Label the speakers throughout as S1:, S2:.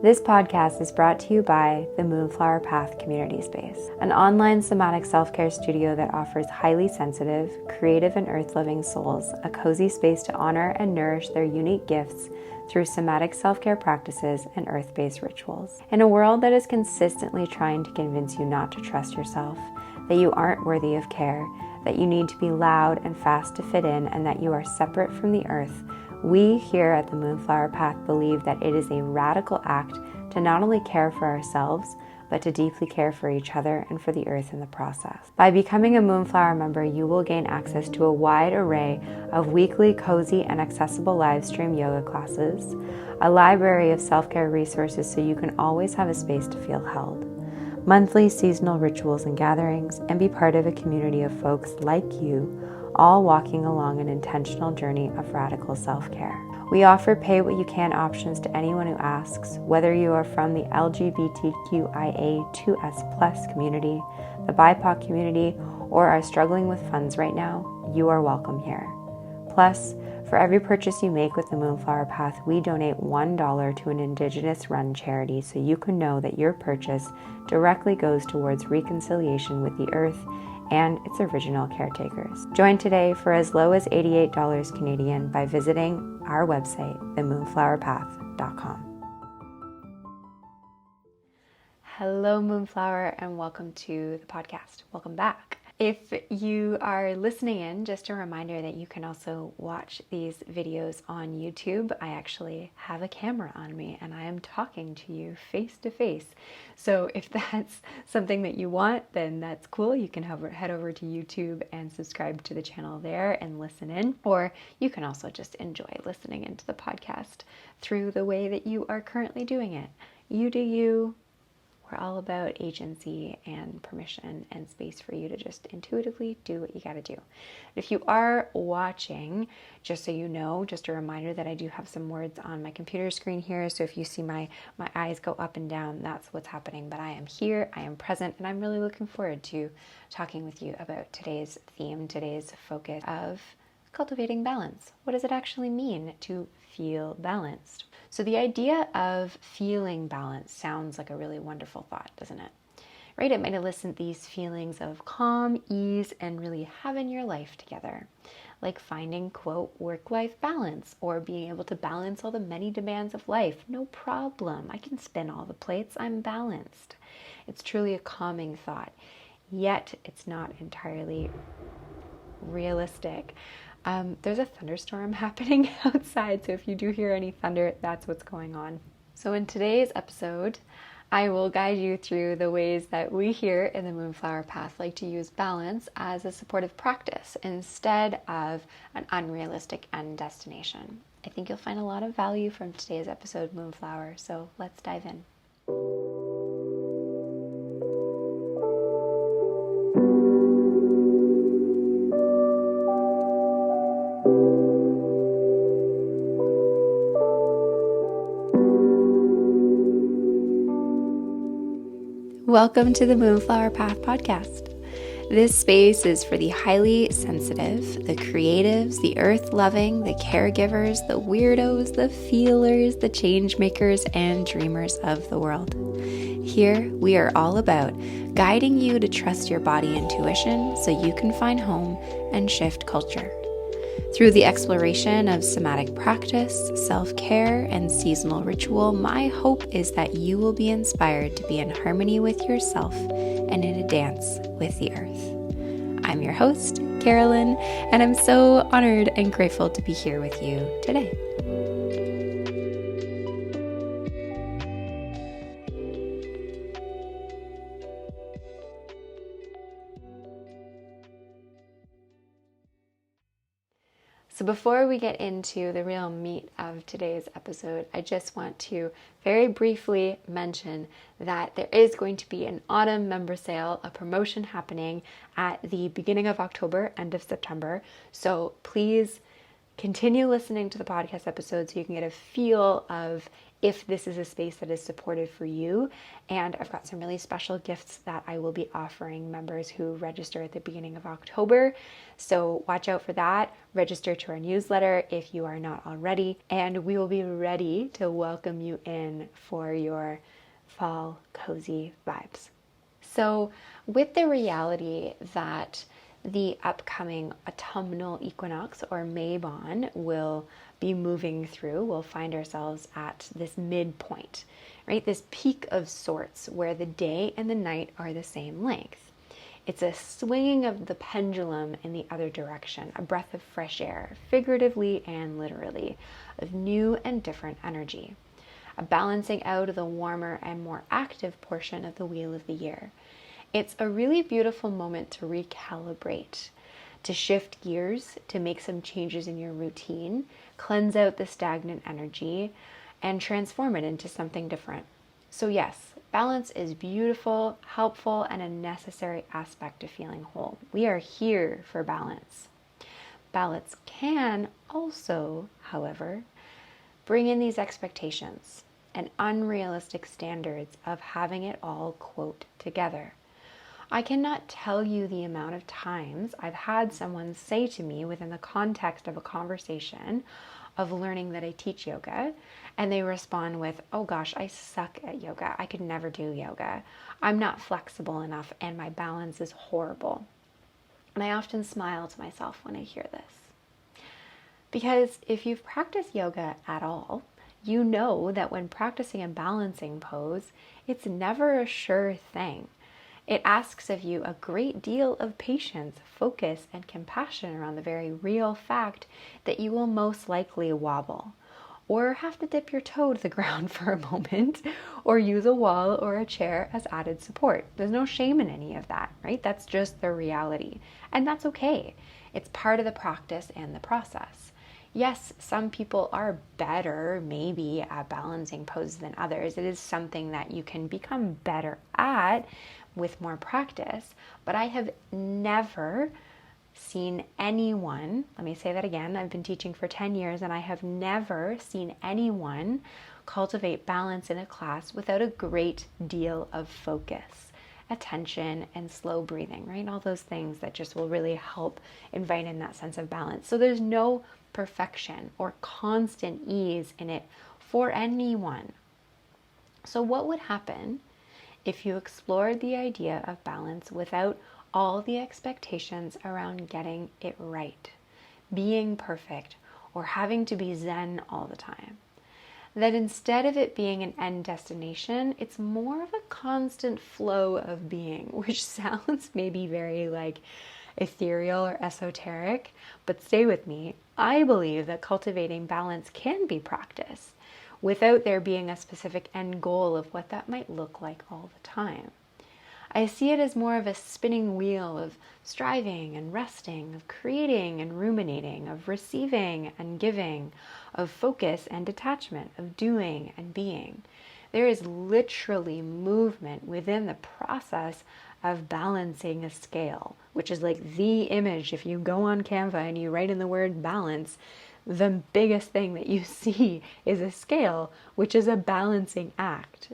S1: This podcast is brought to you by the Moonflower Path Community Space, an online somatic self-care studio that offers highly sensitive, creative, and earth-loving souls a cozy space to honor and nourish their unique gifts through somatic self-care practices and earth-based rituals. In a world that is consistently trying to convince you not to trust yourself, that you aren't worthy of care, that you need to be loud and fast to fit in, and that you are separate from the earth, we here at the Moonflower Path believe that it is a radical act to not only care for ourselves, but to deeply care for each other and for the earth in the process. By becoming a Moonflower member, you will gain access to a wide array of weekly, cozy, and accessible live stream yoga classes, a library of self-care resources so you can always have a space to feel held, monthly seasonal rituals and gatherings, and be part of a community of folks like you, all walking along an intentional journey of radical self-care. We offer pay what you can options to anyone who asks, whether you are from the LGBTQIA2S+ community, the BIPOC community, or are struggling with funds right now, you are welcome here. Plus, for every purchase you make with the Moonflower Path, we donate $1 to an Indigenous-run charity so you can know that your purchase directly goes towards reconciliation with the earth and its original caretakers. Join today for as low as $88 Canadian by visiting our website, themoonflowerpath.com. Hello, Moonflower, and welcome to the podcast. Welcome back. If you are listening in, just a reminder that you can also watch these videos on YouTube. I actually have a camera on me and I am talking to you face to face. So if that's something that you want, then that's cool. You can head over to YouTube and subscribe to the channel there and listen in. Or you can also just enjoy listening into the podcast through the way that you are currently doing it. You do you. We're all about agency and permission and space for you to just intuitively do what you got to do. If you are watching, just so you know, just a reminder that I do have some words on my computer screen here. So if you see my eyes go up and down, that's what's happening. But I am here, I am present, and I'm really looking forward to talking with you about today's theme, today's focus of cultivating balance. What does it actually mean to feel balanced? So the idea of feeling balanced sounds like a really wonderful thought, doesn't it? Right? It might elicit these feelings of calm, ease, and really having your life together. Like finding, quote, work-life balance, or being able to balance all the many demands of life. No problem. I can spin all the plates. I'm balanced. It's truly a calming thought. Yet it's not entirely realistic. There's a thunderstorm happening outside, so if you do hear any thunder, that's what's going on. So in today's episode, I will guide you through the ways that we here in the Moonflower Path like to use balance as a supportive practice instead of an unrealistic end destination. I think you'll find a lot of value from today's episode, Moonflower, so let's dive in. Welcome to the Moonflower Path podcast. This space is for the highly sensitive, the creatives, the earth-loving, the caregivers, the weirdos, the feelers, the change makers, and dreamers of the world. Here, we are all about guiding you to trust your body intuition so you can find home and shift culture. Through the exploration of somatic practice, self-care, and seasonal ritual, my hope is that you will be inspired to be in harmony with yourself and in a dance with the earth. I'm your host, Carolyn, and I'm so honored and grateful to be here with you today. So before we get into the real meat of today's episode, I just want to very briefly mention that there is going to be an autumn member sale, a promotion happening at the beginning of October, end of September. So please continue listening to the podcast episode so you can get a feel of if this is a space that is supportive for you. And I've got some really special gifts that I will be offering members who register at the beginning of October. So watch out for that. Register to our newsletter if you are not already, and we will be ready to welcome you in for your fall cozy vibes. So with the reality that the upcoming autumnal equinox or Mabon will be moving through, we'll find ourselves at this midpoint, right? This peak of sorts where the day and the night are the same length. It's a swinging of the pendulum in the other direction, a breath of fresh air, figuratively and literally, of new and different energy, a balancing out of the warmer and more active portion of the wheel of the year. It's a really beautiful moment to recalibrate, to shift gears, to make some changes in your routine, cleanse out the stagnant energy, and transform it into something different. So yes, balance is beautiful, helpful, and a necessary aspect of feeling whole. We are here for balance. Balance can also, however, bring in these expectations and unrealistic standards of having it all, quote, together. I cannot tell you the amount of times I've had someone say to me within the context of a conversation of learning that I teach yoga, and they respond with, oh gosh, I suck at yoga. I could never do yoga. I'm not flexible enough and my balance is horrible. And I often smile to myself when I hear this. Because if you've practiced yoga at all, you know that when practicing a balancing pose, it's never a sure thing. It asks of you a great deal of patience, focus, and compassion around the very real fact that you will most likely wobble, or have to dip your toe to the ground for a moment, or use a wall or a chair as added support. There's no shame in any of that, right? That's just the reality. And that's okay. It's part of the practice and the process. Yes, some people are better maybe at balancing poses than others. It is something that you can become better at with more practice, but I have never seen anyone, let me say that again, I've been teaching for 10 years and I have never seen anyone cultivate balance in a class without a great deal of focus, attention, and slow breathing, right? All those things that just will really help invite in that sense of balance. So there's no perfection or constant ease in it for anyone. So what would happen if you explored the idea of balance without all the expectations around getting it right, being perfect, or having to be zen all the time? That instead of it being an end destination, it's more of a constant flow of being, which sounds maybe very like ethereal or esoteric, but stay with me. I believe that cultivating balance can be practiced without there being a specific end goal of what that might look like all the time. I see it as more of a spinning wheel of striving and resting, of creating and ruminating, of receiving and giving, of focus and detachment, of doing and being. There is literally movement within the process of balancing a scale, which is like the image. If you go on Canva and you write in the word balance, the biggest thing that you see is a scale, which is a balancing act.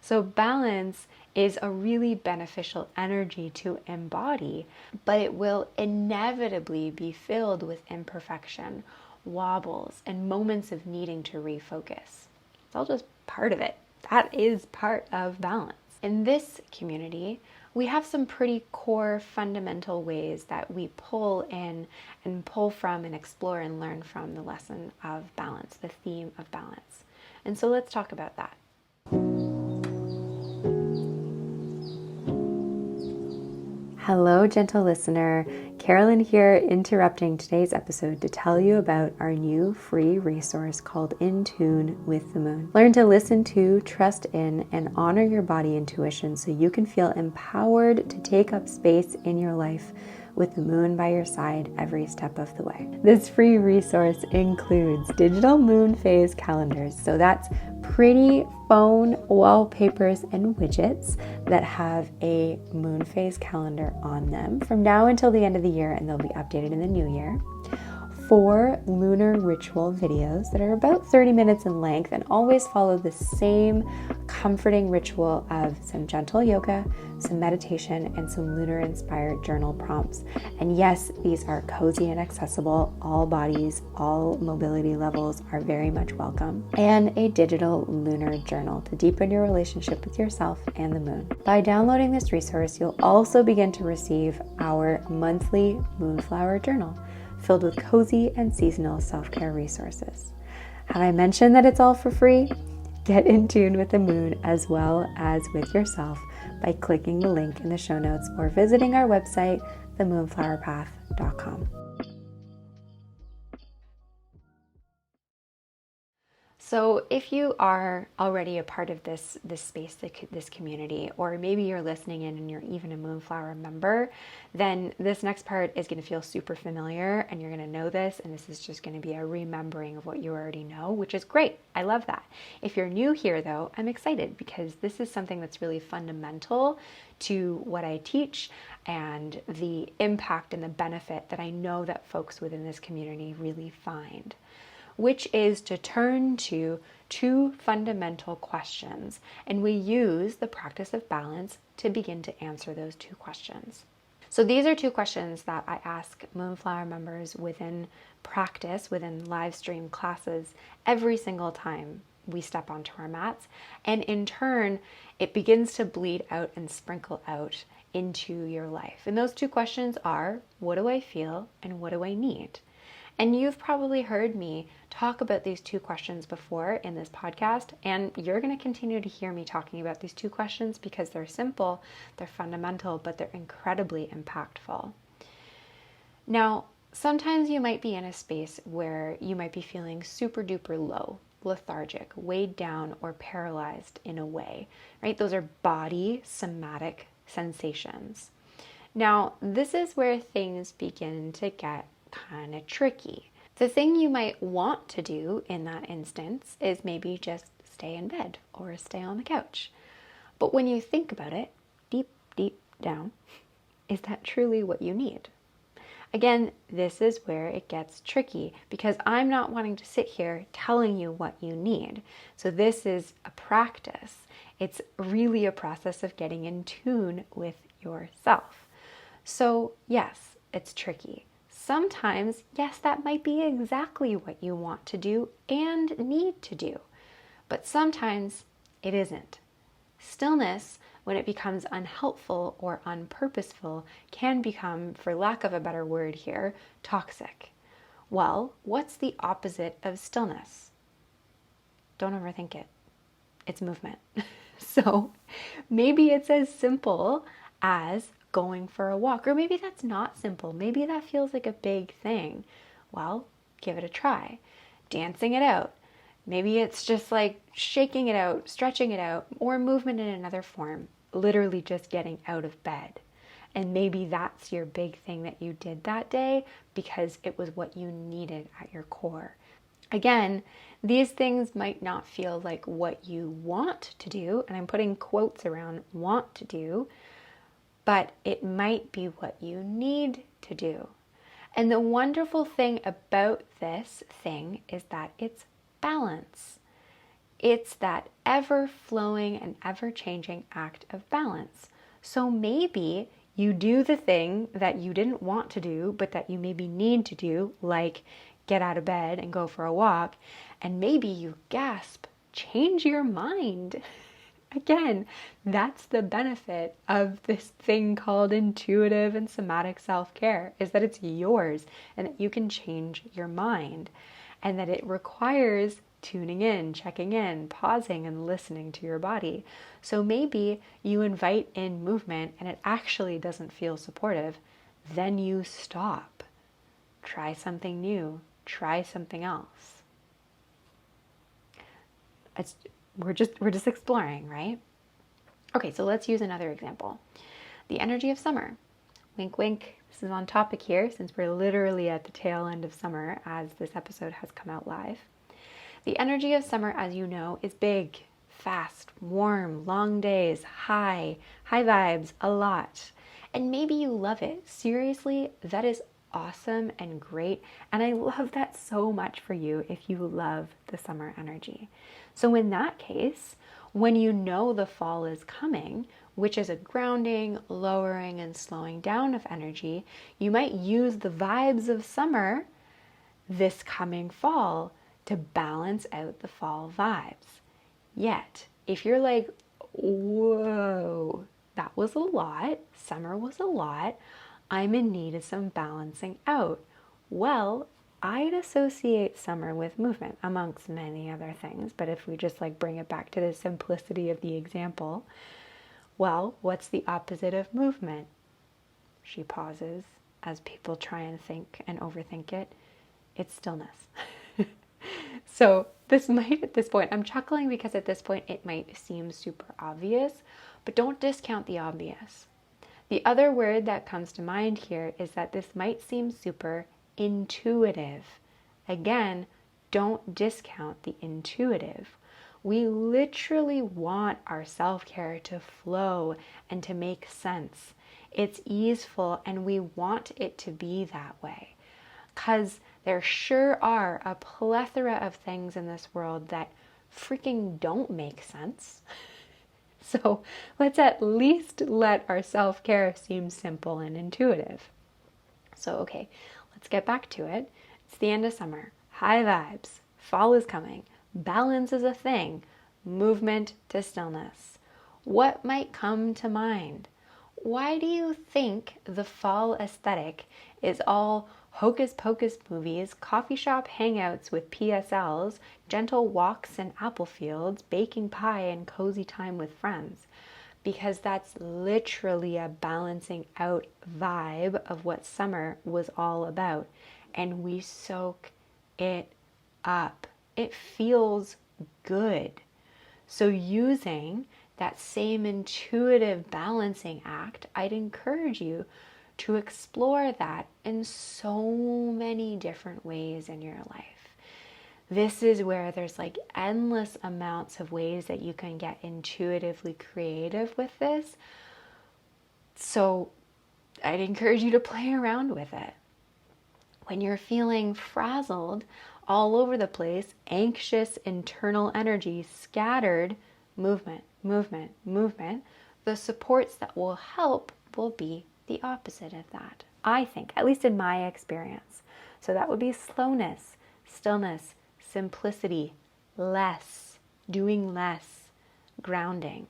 S1: So balance is a really beneficial energy to embody, but it will inevitably be filled with imperfection, wobbles, and moments of needing to refocus. It's all just part of it. That is part of balance. In this community, we have some pretty core fundamental ways that we pull in and pull from and explore and learn from the lesson of balance, the theme of balance. And so let's talk about that. Hello, gentle listener. Carolyn here, interrupting today's episode to tell you about our new free resource called In Tune with the Moon. Learn to listen to, trust in, and honor your body intuition so you can feel empowered to take up space in your life with the moon by your side every step of the way. This free resource includes digital moon phase calendars. So that's pretty phone wallpapers and widgets that have a moon phase calendar on them from now until the end of the year, and they'll be updated in the new year. 4 lunar ritual videos that are about 30 minutes in length and always follow the same comforting ritual of some gentle yoga, some meditation, and some lunar-inspired journal prompts. And yes, these are cozy and accessible. All bodies, all mobility levels are very much welcome. And a digital lunar journal to deepen your relationship with yourself and the moon. By downloading this resource, you'll also begin to receive our monthly Moonflower Journal, filled with cozy and seasonal self-care resources. Have I mentioned that it's all for free? Get in tune with the moon as well as with yourself by clicking the link in the show notes or visiting our website, themoonflowerpath.com. So if you are already a part of this space, this community, or maybe you're listening in and you're even a Moonflower member, then this next part is going to feel super familiar and you're going to know this, and this is just going to be a remembering of what you already know, which is great. I love that. If you're new here though, I'm excited because this is something that's really fundamental to what I teach and the impact and the benefit that I know that folks within this community really find, which is to turn to 2 fundamental questions. And we use the practice of balance to begin to answer those 2 questions. So these are 2 questions that I ask Moonflower members within practice, within live stream classes, every single time we step onto our mats. And in turn, it begins to bleed out and sprinkle out into your life. And those 2 questions are, what do I feel and what do I need? And you've probably heard me talk about these 2 questions before in this podcast, and you're going to continue to hear me talking about these 2 questions because they're simple, they're fundamental, but they're incredibly impactful. Now, sometimes you might be in a space where you might be feeling super duper low, lethargic, weighed down, or paralyzed in a way, right? Those are body somatic sensations. Now, this is where things begin to get kind of tricky. The thing you might want to do in that instance is maybe just stay in bed or stay on the couch. But when you think about it, deep down, is that truly what you need? Again, this is where it gets tricky because I'm not wanting to sit here telling you what you need. So this is a practice. It's really a process of getting in tune with yourself. So yes, it's tricky. Sometimes, yes, that might be exactly what you want to do and need to do, but sometimes it isn't. Stillness, when it becomes unhelpful or unpurposeful, can become, for lack of a better word here, toxic. Well, what's the opposite of stillness? Don't overthink it. It's movement. So maybe it's as simple as going for a walk, or maybe that's not simple. Maybe that feels like a big thing. Well, give it a try. Dancing it out. Maybe it's just like shaking it out, stretching it out, or movement in another form, literally just getting out of bed. And maybe that's your big thing that you did that day because it was what you needed at your core. Again, these things might not feel like what you want to do, and I'm putting quotes around want to do, but it might be what you need to do. And the wonderful thing about this thing is that it's balance. It's that ever-flowing and ever-changing act of balance. So maybe you do the thing that you didn't want to do, but that you maybe need to do, like get out of bed and go for a walk, and maybe you gasp, change your mind. Again, that's the benefit of this thing called intuitive and somatic self-care, is that it's yours and that you can change your mind, and that it requires tuning in, checking in, pausing, and listening to your body. So maybe you invite in movement and it actually doesn't feel supportive. Then you stop. Try something new. Try something else. We're just exploring, right? Okay, so let's use another example. The energy of summer. Wink, wink. This is on topic here since we're literally at the tail end of summer as this episode has come out live. The energy of summer, as you know, is big, fast, warm, long days, high vibes, a lot. And maybe you love it. Seriously, that is awesome and great. And I love that so much for you if you love the summer energy. So in that case, when you know the fall is coming, which is a grounding, lowering, and slowing down of energy, you might use the vibes of summer this coming fall to balance out the fall vibes. Yet, if you're like, whoa, that was a lot, summer was a lot, I'm in need of some balancing out. Well, I'd associate summer with movement, amongst many other things, but if we just like bring it back to the simplicity of the example, well, what's the opposite of movement? She pauses as people try and think and overthink it. It's stillness. So this might, at this point, I'm chuckling because at this point it might seem super obvious, but don't discount the obvious. The other word that comes to mind here is that this might seem super intuitive. Again, don't discount the intuitive. We literally want our self-care to flow and to make sense. It's easeful and we want it to be that way. Because there sure are a plethora of things in this world that freaking don't make sense. So let's at least let our self-care seem simple and intuitive. So, okay, let's get back to it. It's the end of summer. High vibes. Fall is coming. Balance is a thing. Movement to stillness. What might come to mind? Why do you think the fall aesthetic is all hocus pocus movies, coffee shop hangouts with PSLs, gentle walks in apple fields, baking pie, and cozy time with friends? Because that's literally a balancing out vibe of what summer was all about. And we soak it up. It feels good. So using that same intuitive balancing act, I'd encourage you to explore that in so many different ways in your life. This is where there's like endless amounts of ways that you can get intuitively creative with this. So I'd encourage you to play around with it. When you're feeling frazzled, all over the place, anxious internal energy, scattered, movement, movement, movement, the supports that will help will be the opposite of that, I think, at least in my experience. So that would be slowness, stillness, simplicity, less, doing less, grounding.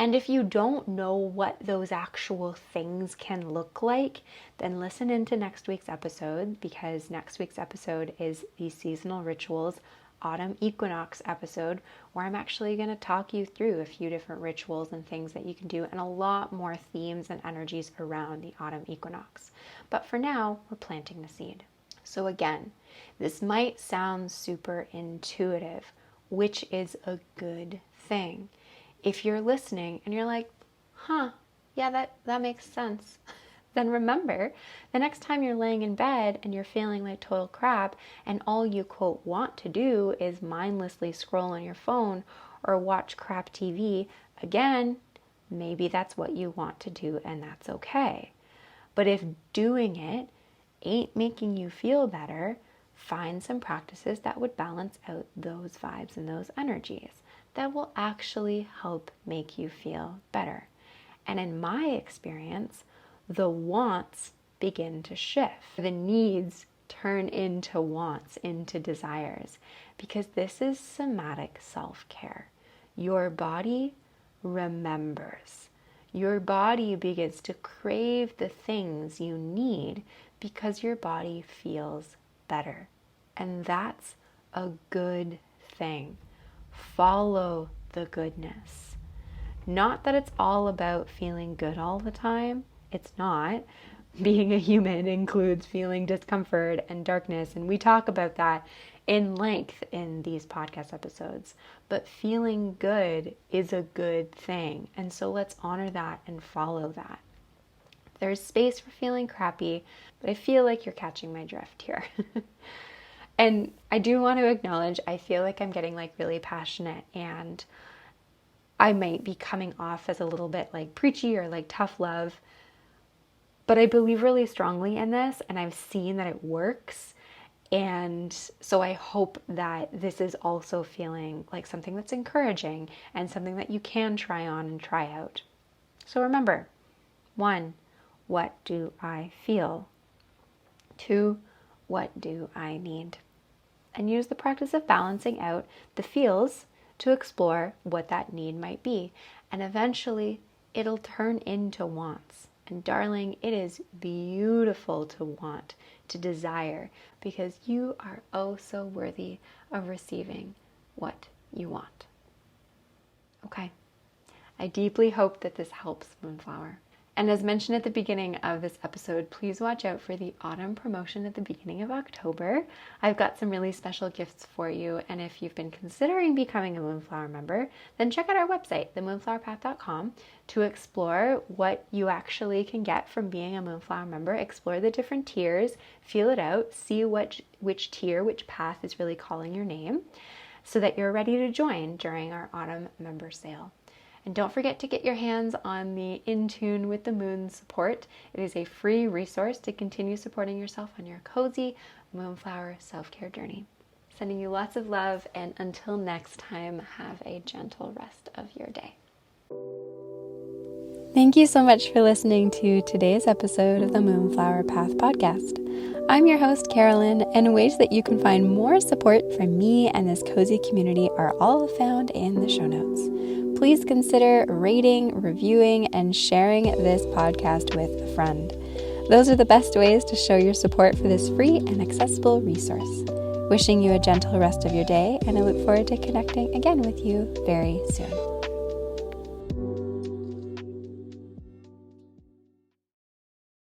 S1: And if you don't know what those actual things can look like, then listen into next week's episode, because next week's episode is the seasonal rituals autumn equinox episode, where I'm actually going to talk you through a few different rituals and things that you can do, and a lot more themes and energies around the autumn equinox. But for now, we're planting the seed. So again, this might sound super intuitive, which is a good thing. If you're listening and you're like, yeah, that makes sense, then remember, the next time you're laying in bed and you're feeling like total crap and all you, quote, want to do is mindlessly scroll on your phone or watch crap TV, again, maybe that's what you want to do and that's okay. But if doing it ain't making you feel better, find some practices that would balance out those vibes and those energies that will actually help make you feel better. And in my experience, the wants begin to shift. The needs turn into wants, into desires, because this is somatic self-care. Your body remembers. Your body begins to crave the things you need because your body feels better. And that's a good thing. Follow the goodness. Not that it's all about feeling good all the time. It's not. Being a human includes feeling discomfort and darkness, and we talk about that in length in these podcast episodes. But feeling good is a good thing, and so let's honor that and follow that. There's space for feeling crappy, but I feel like you're catching my drift here. And I do want to acknowledge, I feel like I'm getting like really passionate, and I might be coming off as a little bit like preachy or like tough love. But I believe really strongly in this, and I've seen that it works. And so I hope that this is also feeling like something that's encouraging and something that you can try on and try out. So remember, 1, what do I feel? 2, what do I need? And use the practice of balancing out the feels to explore what that need might be. And eventually it'll turn into wants. And darling, it is beautiful to want, to desire, because you are oh so worthy of receiving what you want. Okay. I deeply hope that this helps, Moonflower. And as mentioned at the beginning of this episode, please watch out for the autumn promotion at the beginning of October. I've got some really special gifts for you, and if you've been considering becoming a Moonflower member, then check out our website, themoonflowerpath.com, to explore what you actually can get from being a Moonflower member. Explore the different tiers, feel it out, see which tier, which path is really calling your name, so that you're ready to join during our autumn member sale. And don't forget to get your hands on the In Tune with the Moon support. It is a free resource to continue supporting yourself on your cozy Moonflower self-care journey. Sending you lots of love, and until next time, have a gentle rest of your day. Thank you so much for listening to today's episode of the Moonflower Path podcast. I'm your host, Carolyn, and ways that you can find more support from me and this cozy community are all found in the show notes. Please consider rating, reviewing, and sharing this podcast with a friend. Those are the best ways to show your support for this free and accessible resource. Wishing you a gentle rest of your day, and I look forward to connecting again with you very soon.